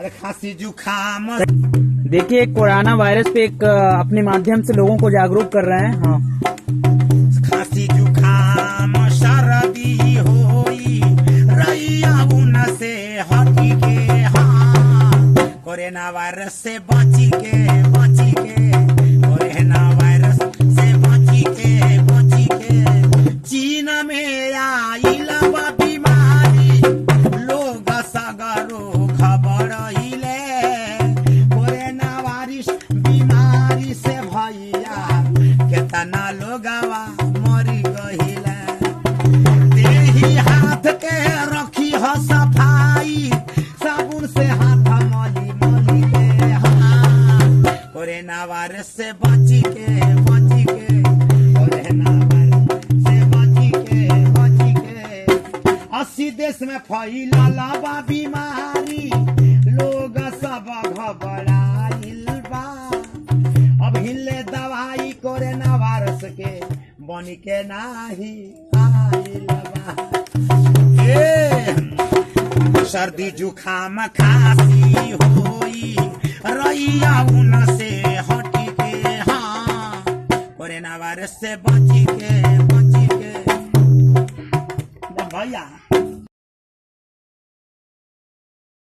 अरे खांसी जुखाम। देखिए कोरोना वायरस पे एक अपने माध्यम से लोगों को जागरूक कर रहे हैं। हाँ, खांसी जुखाम सर्दी होई रैया उनसे हटी के। हाँ, कोरोना वायरस से बची के कोरोना वायरस से बची के चीन में आइल बा बीमारी लोग सगरो खबर हिले। कोरोना वायरस बीमारी से भैया केतना लोगवा मरी गहिले। देही हाथ के रखी ह सफाई साबुन से हाथ मली के। हाँ, कोरोना वायरस से बची के कोरोना वायरस से बची के 80 देश में फैलल बा बीमारी लोग सब घबराइल बा। अब हिले दवाई कोरोना वायरस के बन के नाही आइल बा। सर्दी जुखाम खांसी होई रैया उनसे हटी के। हाँ, कोरोना वायरस से बची के भैया